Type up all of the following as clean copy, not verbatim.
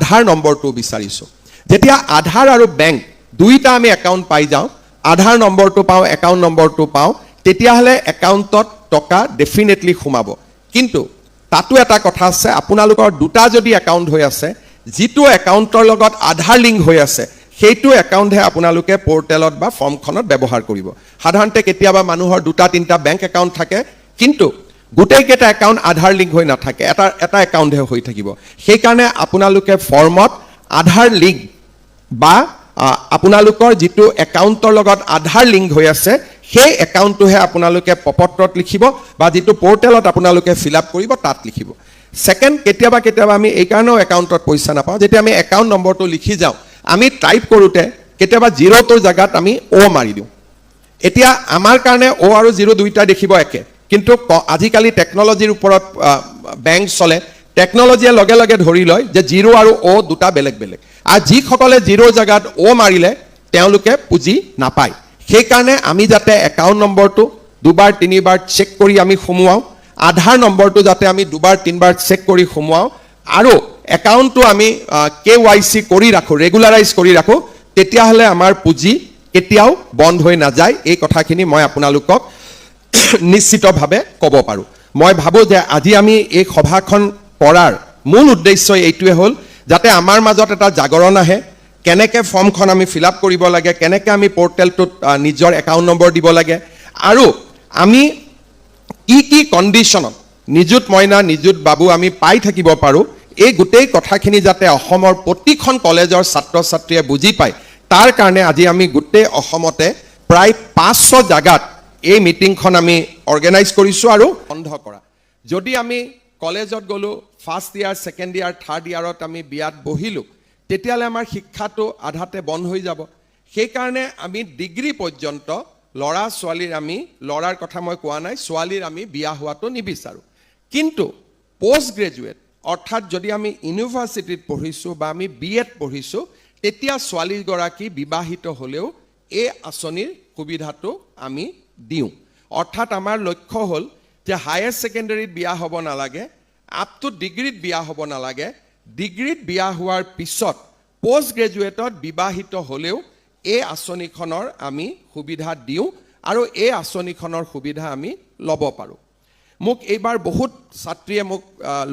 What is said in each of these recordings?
আধাৰ নম্বৰটো বিচাৰিছোঁ যেতিয়া আধাৰ আৰু বেংক দুইটা আমি একাউণ্ট পাই যাওঁ আধাৰ নম্বৰটো পাওঁ একাউণ্ট নম্বৰটো পাওঁ তেতিয়াহ'লে একাউণ্টত টকা ডেফিনেটলি সোমাব কিন্তু তাতো এটা কথা আছে আপোনালোকৰ দুটা যদি একাউণ্ট হৈ আছে যিটো একাউণ্টৰ লগত আধাৰ লিংক হৈ আছে সেইটো একাউণ্টহে আপোনালোকে পৰ্টেলত বা ফৰ্মখনত ব্যৱহাৰ কৰিব সাধাৰণতে কেতিয়াবা মানুহৰ দুটা তিনিটা বেংক একাউণ্ট থাকে কিন্তু গোটেইকেইটা একাউণ্ট আধাৰ লিংক হৈ নাথাকে এটা একাউণ্টহে হৈ থাকিব সেইকাৰণে আপোনালোকে ফৰ্মত আধাৰ লিংক বা আপোনালোকৰ যিটো একাউণ্টৰ লগত আধাৰ লিংক হৈ আছে সেই একাউণ্টটোহে আপোনালোকে প্ৰপত্ৰত লিখিব বা যিটো পৰ্টেলত আপোনালোকে ফিল আপ কৰিব তাত লিখিব সেকেন্ড কেতিয়াবা আমি এই কাৰণেও একাউণ্টত পইচা নাপাওঁ যেতিয়া আমি একাউণ্ট নম্বৰটো লিখি যাওঁ আমি টাইপ কৰোঁতে কেতিয়াবা জিৰ'টোৰ জেগাত আমি অ' মাৰি দিওঁ এতিয়া আমাৰ কাৰণে অ' আৰু জিৰ' দুইটা দেখিব একে কিন্তু আজিকালি টেকনলজিৰ ওপৰত বেংক চলে টেকনলজিয়ে লগে লগে ধৰি লয় যে জিৰ' আৰু অ' দুটা বেলেগ বেলেগ আৰু যিসকলে জিৰ' জেগাত অ' মাৰিলে তেওঁলোকে পুঁজি নাপায় সেইকাৰণে আমি যাতে একাউণ্ট নম্বৰটো দুবাৰ তিনিবাৰ চেক কৰি আমি সোমোৱাওঁ আধাৰ নম্বৰটো যাতে আমি দুবাৰ তিনিবাৰ চেক কৰি সোমোৱাওঁ আৰু একাউণ্টটো আমি KYC কৰি ৰাখোঁ ৰেগুলাৰাইজ কৰি ৰাখোঁ তেতিয়াহ'লে আমাৰ পুঁজি কেতিয়াও বন্ধ হৈ নাযায় এই কথাখিনি মই আপোনালোকক নিশ্চিতভাৱে ক'ব পাৰোঁ মই ভাবোঁ যে আজি আমি এই সভাখন কৰাৰ মূল উদ্দেশ্য এইটোৱে হ'ল যাতে আমাৰ মাজত এটা জাগৰণ আহে কেনেকৈ ফৰ্মখন আমি ফিল আপ কৰিব লাগে কেনেকৈ আমি পৰ্টেলটোত নিজৰ একাউণ্ট নম্বৰ দিব লাগে আৰু আমি কি কণ্ডিশ্যনত নিযুত মইনা নিযুত বাবু আমি পাই থাকিব পাৰোঁ এই গোটেই কথাখিনি যাতে অসমৰ প্ৰতিখন কলেজৰ ছাত্ৰ ছাত্ৰীয়ে বুজি পায় তাৰ কাৰণে আজি আমি গোটেই অসমতে প্ৰায় 500 জাগাত এই মিটিংখন আমি অৰ্গেনাইজ কৰিছোঁ আৰু বন্ধ কৰা যদি আমি কলেজত গ'লোঁ first year second year third ইয়াৰত আমি বিয়াত বহিলোঁ তেতিয়াহ'লে আমাৰ শিক্ষাটো আধাতে বন্ধ হৈ যাব সেইকাৰণে আমি ডিগ্ৰী পৰ্যন্ত ল'ৰা ছোৱালীৰ আমি ল'ৰাৰ কথা মই কোৱা নাই ছোৱালীৰ আমি বিয়া হোৱাটো নিবিচাৰোঁ কিন্তু পোষ্ট গ্ৰেজুৱেট অৰ্থাৎ যদি আমি ইউনিভাৰ্চিটিত পঢ়িছোঁ বা আমি BEd পঢ়িছোঁ তেতিয়া ছোৱালীগৰাকী বিবাহিত হ'লেও এই আঁচনিৰ সুবিধাটো আমি দিওঁ অৰ্থাৎ আমাৰ লক্ষ্য হ'ল যে হায়াৰ ছেকেণ্ডেৰীত বিয়া হ'ব নালাগে আপ টু ডিগ্ৰীত বিয়া হ'ব নালাগে ডিগ্ৰীত বিয়া হোৱাৰ পিছত পোষ্ট গ্ৰেজুৱেটত বিবাহিত হ'লেও এই আঁচনিখনৰ আমি সুবিধা দিওঁ আৰু এই আঁচনিখনৰ সুবিধা আমি ল'ব পাৰোঁ মোক এইবাৰ বহুত ছাত্ৰীয়ে মোক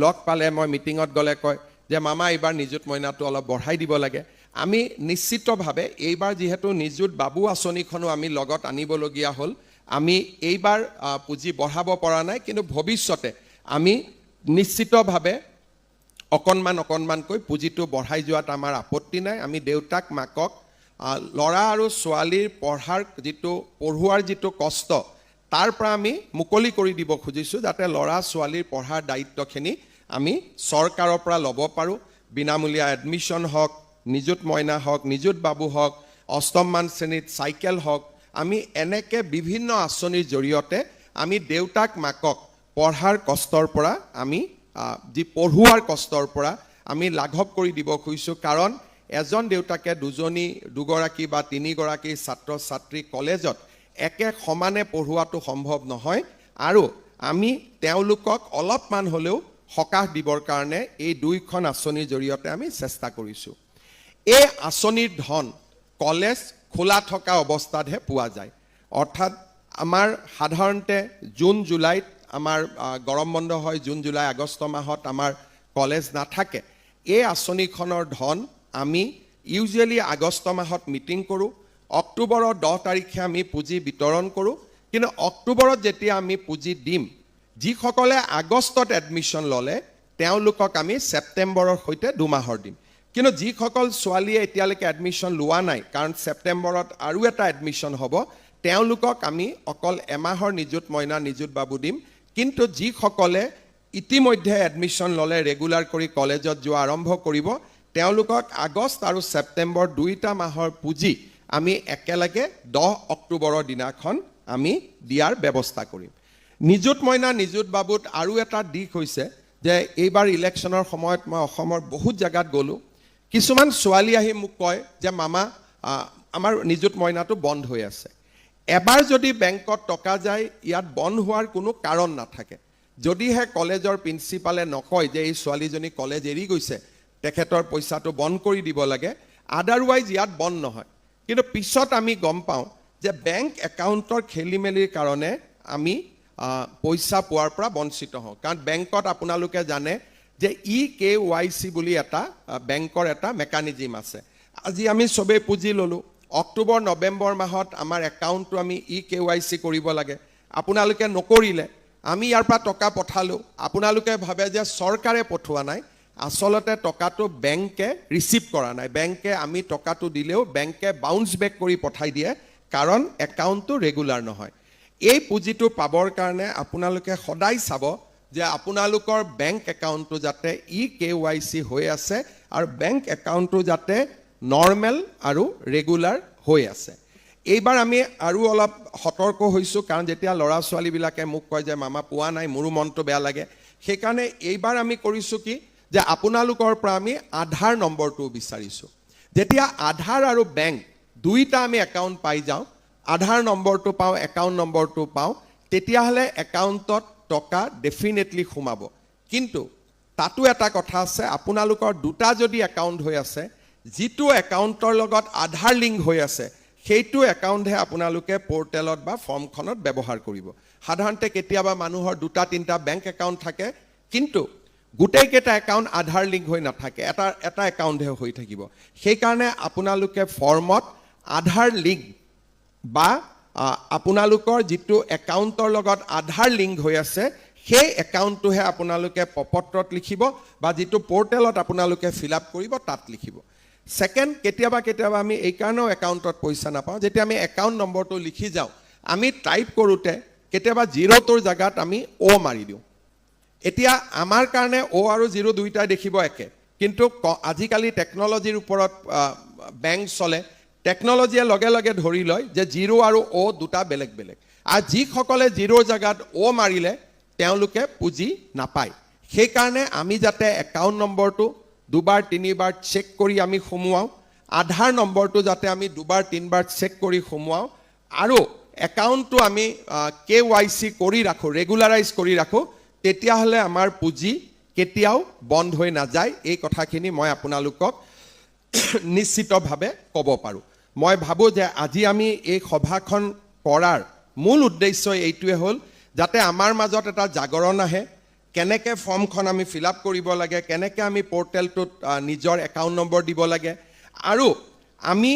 লগ পালে মই মিটিঙত গ'লে কয় যে মামা এইবাৰ নিযুত মইনাটো অলপ বঢ়াই দিব লাগে আমি নিশ্চিতভাৱে এইবাৰ যিহেতু নিযুত বাবু আঁচনিখনো আমি লগত আনিবলগীয়া হ'ল আমি এইবাৰ পুঁজি বঢ়াব পৰা নাই কিন্তু ভৱিষ্যতে আমি নিশ্চিতভাৱে অকণমানকৈ পুঁজিটো বঢ়াই যোৱাত আমাৰ আপত্তি নাই আমি দেউতাক মাকক ল'ৰা আৰু ছোৱালীৰ পঢ়োৱাৰ যিটো কষ্ট তাৰ পৰা আমি মুকলি কৰি দিব খুজিছোঁ যাতে ল'ৰা ছোৱালীৰ পঢ়াৰ দায়িত্বখিনি আমি চৰকাৰৰ পৰা ল'ব পাৰোঁ বিনামূলীয়া এডমিশ্যন হওক নিযুত মইনা হওক নিযুত বাবু হওক অষ্টমমান শ্ৰেণীত চাইকেল হওক আমি এনেকৈ বিভিন্ন আঁচনিৰ জৰিয়তে আমি দেউতাক মাকক পঢ়াৰ কষ্টৰ পৰা আমি যি পঢ়োৱাৰ কষ্টৰ পৰা আমি লাঘৱ কৰি দিব খুজিছোঁ কাৰণ এজন দেউতাকে দুগৰাকী বা তিনিগৰাকী ছাত্ৰ ছাত্ৰী কলেজত একে সমানে পঢ়োৱাটো সম্ভৱ নহয় আৰু আমি তেওঁলোকক অলপমান হ'লেও সকাহ দিবৰ কাৰণে এই দুইখন আঁচনিৰ জৰিয়তে আমি চেষ্টা কৰিছোঁ এই আঁচনিৰ ধন কলেজ খোলা থকা অৱস্থাতহে পোৱা যায় অৰ্থাৎ আমাৰ সাধাৰণতে জুন জুলাইত আমাৰ গৰম বন্ধ হয় জুন জুলাই আগষ্ট মাহত আমাৰ কলেজ নাথাকে এই আঁচনিখনৰ ধন আমি ইউজুৱেলি আগষ্ট মাহত মিটিং কৰোঁ অক্টোবৰৰ 10 তাৰিখে আমি পুঁজি বিতৰণ কৰোঁ কিন্তু অক্টোবৰত যেতিয়া আমি পুঁজি দিম যিসকলে আগষ্টত এডমিশ্যন ল'লে তেওঁলোকক আমি ছেপ্টেম্বৰৰ সৈতে 2 মাহৰ দিম কিন্তু যিসকল ছোৱালীয়ে এতিয়ালৈকে এডমিশ্যন লোৱা নাই কাৰণ ছেপ্টেম্বৰত আৰু এটা এডমিশ্যন হ'ব তেওঁলোকক আমি অকল এমাহৰ নিযুত মইনা নিযুত বাবু দিম কিন্তু যিসকলে ইতিমধ্যে এডমিশ্যন ল'লে ৰেগুলাৰ কৰি কলেজত যোৱা আৰম্ভ কৰিব তেওঁলোকক আগষ্ট আৰু ছেপ্টেম্বৰ দুইটা মাহৰ পুঁজি আমি একেলগে 10 অক্টোবৰৰ দিনাখন আমি দিয়াৰ ব্যৱস্থা কৰিম নিযুত মইনা নিযুত বাবুত আৰু এটা দিশ হৈছে যে এইবাৰ ইলেকশ্যনৰ সময়ত মই অসমৰ বহুত জাগাত গ'লোঁ কিছুমান ছোৱালী আহি মোক কয় যে মামা আমাৰ নিযুত মইনাটো বন্ধ হৈ আছে এবাৰ যদি বেংকত টকা যায় ইয়াত বন্ধ হোৱাৰ কোনো কাৰণ নাথাকে যদিহে কলেজৰ প্ৰিন্সিপালে নকয় যে এই ছোৱালীজনী কলেজ এৰি গৈছে তেখেতৰ পইচাটো বন্ধ কৰি দিব লাগে আদাৰৱাইজ ইয়াত বন্ধ নহয় কিন্তু পিছত আমি গম পাওঁ যে বেংক একাউণ্টৰ খেলি মেলিৰ কাৰণে আমি পইচা পোৱাৰ পৰা বঞ্চিত হওঁ কাৰণ বেংকত আপোনালোকে জানে যে EKYC বুলি এটা বেংকৰ এটা মেকানিজম আছে আজি আমি সবে পুঁজি ললো অক্টোবৰ নৱেম্বৰ মাহত আমাৰ একাউণ্টটো আমি EKYC কৰিব লাগে আপোনালোকে নকৰিলে আমি ইয়াৰ পৰা টকা পঠালো আপোনালোকে ভাবে যে চৰকাৰে পঠোৱা নাই আসলতে টকাটো বেংকে ৰিসিভ কৰা নাই বেংকে আমি টকাটো দিলেও বেংকে বাউন্স বেক কৰি পঠাই দিয়ে কাৰণ একাউণ্টটো ৰেগুলাৰ নহয় এই পুঁজিটো পাবৰ কাৰণে আপোনালোকে সদায় চাব যে আপোনালোকৰ বেংক একাউণ্টটো যাতে EKYC হৈ আছে আৰু বেংক একাউণ্টটো যাতে নৰ্মেল আৰু ৰেগুলাৰ হৈ আছে এইবাৰ আমি আৰু অলপ সতৰ্ক হৈছো কাৰণ যেতিয়া লৰা ছোৱালীবিলাকে মোক কয় যে মামা পোৱা নাই মোৰো মনটো বেয়া লাগে সেইকাৰণে এইবাৰ আমি কৰিছো কি যে আপোনালোকৰ পৰা আমি আধাৰ নম্বৰটো বিচাৰিছো যেতিয়া আধাৰ আৰু বেংক দুইটা আমি একাউণ্ট পাই যাওঁ আধাৰ নম্বৰটো পাওঁ একাউণ্ট নম্বৰটো পাওঁ তেতিয়াহলে একাউণ্টত টকা ডেফিনেটলি সোমাব কিন্তু তাতো এটা কথা আছে আপোনালোকৰ দুটা যদি একাউণ্ট হৈ আছে যিটো একাউণ্টৰ লগত আধাৰ লিংক হৈ আছে সেইটো একাউণ্টহে আপোনালোকে পোৰ্টেলত বা ফৰ্মখনত ব্যৱহাৰ কৰিব সাধাৰণতে কেতিয়াবা মানুহৰ দুটা তিনটা বেংক একাউণ্ট থাকে কিন্তু গোটেইকেইটা একাউণ্ট আধাৰ লিংক হৈ নাথাকে এটা একাউণ্টহে হৈ থাকিব সেইকাৰণে আপোনালোকে ফৰ্মত আধাৰ লিংক বা আপোনালোকৰ যিটো একাউণ্টৰ লগত আধাৰ লিংক হৈ আছে সেই একাউণ্টটোহে আপোনালোকে পপত্ৰত লিখিব বা যিটো পোৰ্টেলত আপোনালোকে ফিল আপ কৰিব তাত লিখিব সেকেন্ড কেতিয়াবা আমি এই কাৰণেও একাউণ্টত পইচা নাপাওঁ যেতিয়া আমি একাউণ্ট নম্বৰটো লিখি যাওঁ আমি টাইপ কৰোঁতে কেতিয়াবা জিৰ'টোৰ জাগাত আমি অ' মাৰি দিওঁ এতিয়া আমাৰ কাৰণে অ' আৰু জিৰ' দুইটাই দেখিব একে কিন্তু আজিকালি টেকনলজিৰ ওপৰত বেংক চলে টেকনলজিয়ে লগে লগে ধৰি লয় যে জিৰ' আৰু অ' দুটা বেলেগ বেলেগ আৰু যিসকলে জিৰ'ৰ জাগাত অ' মাৰিলে তেওঁলোকে পুঁজি নাপায় সেইকাৰণে আমি যাতে একাউণ্ট নম্বৰটো দুবাৰ তিনিবাৰ চেক কৰি আমি সোমোৱাও আধাৰ নম্বৰটো যাতে আমি দুবাৰ তিনিবাৰ চেক কৰি সোমোৱাও আৰু একাউণ্টটো আমি KYC কৰি ৰাখো ৰেগুলাৰাইজ কৰি ৰাখো তেতিয়াহলে আমাৰ পুঁজি কেতিয়াও বন্ধ হৈ নাযায় এই কথাখিনি মই আপোনালোকক নিশ্চিতভাৱে ক'ব পাৰো মই ভাবো যে আজি আমি এই সভাখন কৰাৰ মূল উদ্দেশ্য এইটোৱে হ'ল যাতে আমাৰ মাজত এটা জাগৰণ আহে কেনেকে ফৰ্মখন আমি ফিল আপ কৰিব লাগে কেনেকে আমি পোৰ্টেলটোত নিজৰ একাউণ্ট নম্বৰ দিব লাগে আৰু আমি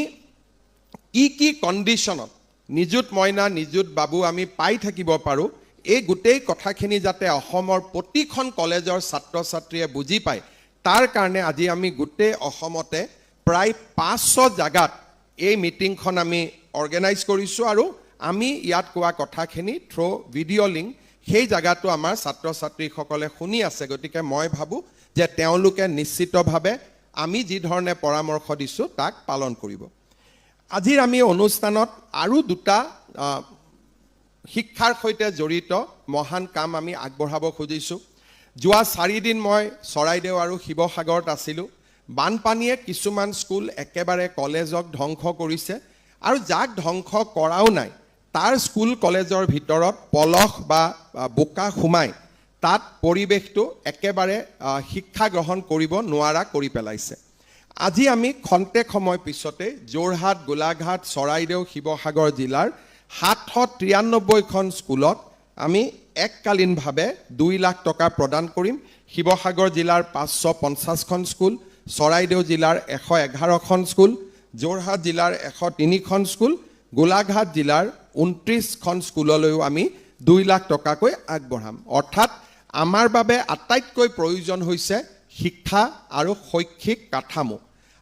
কি কণ্ডিশ্যনত নিযুত মইনা নিযুত বাবু আমি পাই থাকিব পাৰো এই গোটেই কথাখিনি যাতে অসমৰ প্ৰতিখন কলেজৰ ছাত্ৰ ছাত্ৰীয়ে বুজি পায় তাৰ কাৰণে আজি আমি গোটেই অসমতে প্ৰায় 500 জাগাত এই মিটিংখন আমি অৰ্গেনাইজ কৰিছো আৰু আমি ইয়াত কোৱা কথাখিনি থ্ৰু ভিডিঅ' লিংক সেই জায়গাটো আমাৰ ছাত্ৰ ছাত্ৰীসকলে শুনি আছে গতিকে মই ভাবো যে তেওঁলোকে নিশ্চিতভাৱে আমি যি ধৰণে পৰামৰ্শ দিছো তাক পালন কৰিব আজিৰ আমি অনুষ্ঠানত আৰু দুটা শিক্ষাৰ সৈতে জড়িত মহান কাম আমি আগবঢ়াব খুজিছো যোৱা 4 দিন মই চৰাইদেউ আৰু শিৱসাগৰত আছিলো বানপানীয়ে কিছুমান স্কুল একেবাৰে কলেজক ধ্বংস কৰিছে আৰু যাক ধ্বংস কৰাও নাই তাৰ স্কুল কলেজৰ ভিতৰত পলখ বা বোকা খুমাই তাত পৰিৱেশটো একেবাৰে শিক্ষা গ্ৰহণ কৰিব নোৱাৰা কৰি পেলাইছে আজি আমি খন্তেক সময় পিছতে যোৰহাট গোলাঘাট চৰাইদেউ শিৱসাগৰ জিলাৰ 793খন স্কুলত আমি এককালীনভাৱে 2 লাখ টকা প্ৰদান কৰিম শিৱসাগৰ জিলাৰ 550খন স্কুল চৰাইদেউ জিলাৰ 111খন স্কুল যোৰহাট জিলাৰ 103খন স্কুল গোলাঘাট জিলাৰ 29খন স্কুললৈও আমি 2 লাখ টকাকৈ আগবঢ়াম অৰ্থাৎ আমাৰ বাবে আটাইতকৈ প্ৰয়োজন হৈছে শিক্ষা আৰু শৈক্ষিক কাঠামো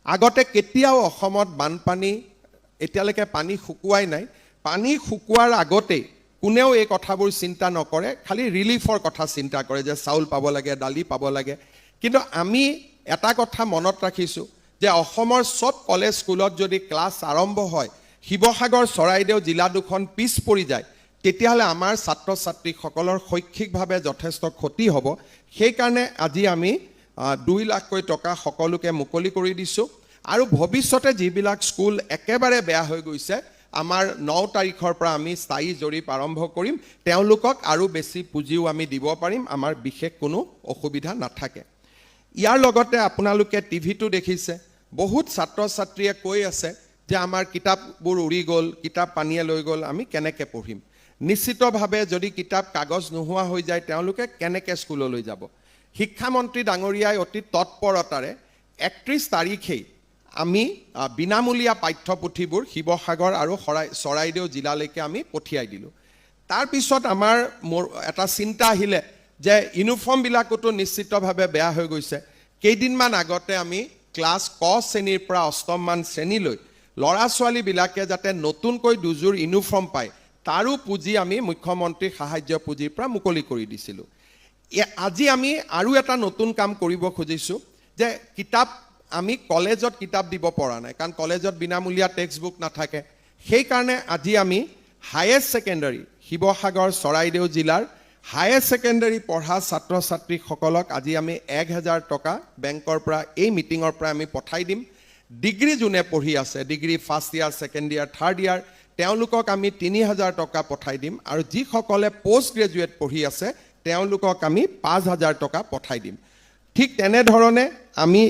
আগতে কেতিয়াও অসমত বানপানী এতিয়ালৈকে পানী শুকুৱাই নাই পানী শুকুৱাৰ আগতে কোনেও এই কথাবোৰ চিন্তা নকৰে খালি ৰিলিফৰ কথা চিন্তা কৰে যে চাউল পাব লাগে দালি পাব লাগে কিন্তু আমি এটা কথা মনত ৰাখিছো যে অসমৰ সব কলেজ স্কুলত যদি ক্লাছ আৰম্ভ হয় শিৱসাগৰ চৰাইদেউ জিলা দুখন পিছ পৰি যায় তেতিয়াহলে আমাৰ ছাত্ৰ ছাত্ৰীসকলৰ শৈক্ষিকভাৱে যথেষ্ট ক্ষতি হ'ব সেই কাৰণে আজি আমি 2 লাখকৈ টকা সকলোকে মুকলি কৰি দিছো আৰু ভৱিষ্যতে যিবিলাক স্কুল একেবাৰে বেয়া হৈ গৈছে আমাৰ 9 তাৰিখৰ পৰা আমি স্থায়ী জৰীপ আৰম্ভ কৰিম তেওঁলোকক আৰু বেছি পুঁজিও আমি দিব পাৰিম আমাৰ বিশেষ কোনো অসুবিধা নাথাকে ইয়াৰ লগতে আপোনালোকে টিভিটো দেখিছে বহুত ছাত্ৰ ছাত্ৰীয়ে কৈ আছে যে আমাৰ কিতাপবোৰ উৰি গ'ল, কিতাপ পানীয়ে লৈ গ'ল, আমি কেনেকৈ পঢ়িম। নিশ্চিতভাৱে যদি কিতাপ কাগজ নোহোৱা হৈ যায় তেওঁলোকে কেনেকৈ স্কুললৈ যাব। শিক্ষামন্ত্ৰী ডাঙৰীয়াই অতি তৎপৰতাৰে 31 তাৰিখেই আমি বিনামূলীয়া পাঠ্যপুথিবোৰ শিৱসাগৰ আৰু চৰাইদেউ জিলালৈকে আমি পঠিয়াই দিলোঁ। তাৰপিছত আমাৰ এটা চিন্তা আহিলে যে ইউনিফৰ্মবিলাকোতো নিশ্চিতভাৱে বেয়া হৈ গৈছে। কেইদিনমান আগতে আমি ক্লাছ ক শ্ৰেণীৰ পৰা অষ্টমমান শ্ৰেণীলৈ ল'ৰা ছোৱালীবিলাকে যাতে নতুনকৈ দুযোৰ ইউনিফৰ্ম পায় তাৰো পুঁজি আমি মুখ্যমন্ত্ৰীৰ সাহায্য পুঁজিৰ পৰা মুকলি কৰি দিছিলোঁ। আজি আমি আৰু এটা নতুন কাম কৰিব খুজিছোঁ যে কিতাপ আমি কলেজত কিতাপ দিব পৰা নাই, কাৰণ কলেজত বিনামূলীয়া টেক্সট বুক নাথাকে। সেইকাৰণে আজি আমি হায়াৰ ছেকেণ্ডাৰী শিৱসাগৰ চৰাইদেউ জিলাৰ হায়াৰ ছেকেণ্ডাৰী পঢ়া ছাত্ৰ ছাত্ৰীসকলক আজি আমি 1000 টকা বেংকৰ পৰা এই মিটিঙৰ পৰা আমি পঠাই দিম। ডিগ্ৰী যোনে পঢ়ি আছে, degree first year, second year, third year, তেওঁলোকক আমি 3000 টকা পঠাই দিম। আৰু যিসকলে পষ্ট গ্ৰেজুৱেট পঢ়ি আছে তেওঁলোকক আমি 5000 টকা পঠাই দিম। ঠিক তেনেধৰণে আমি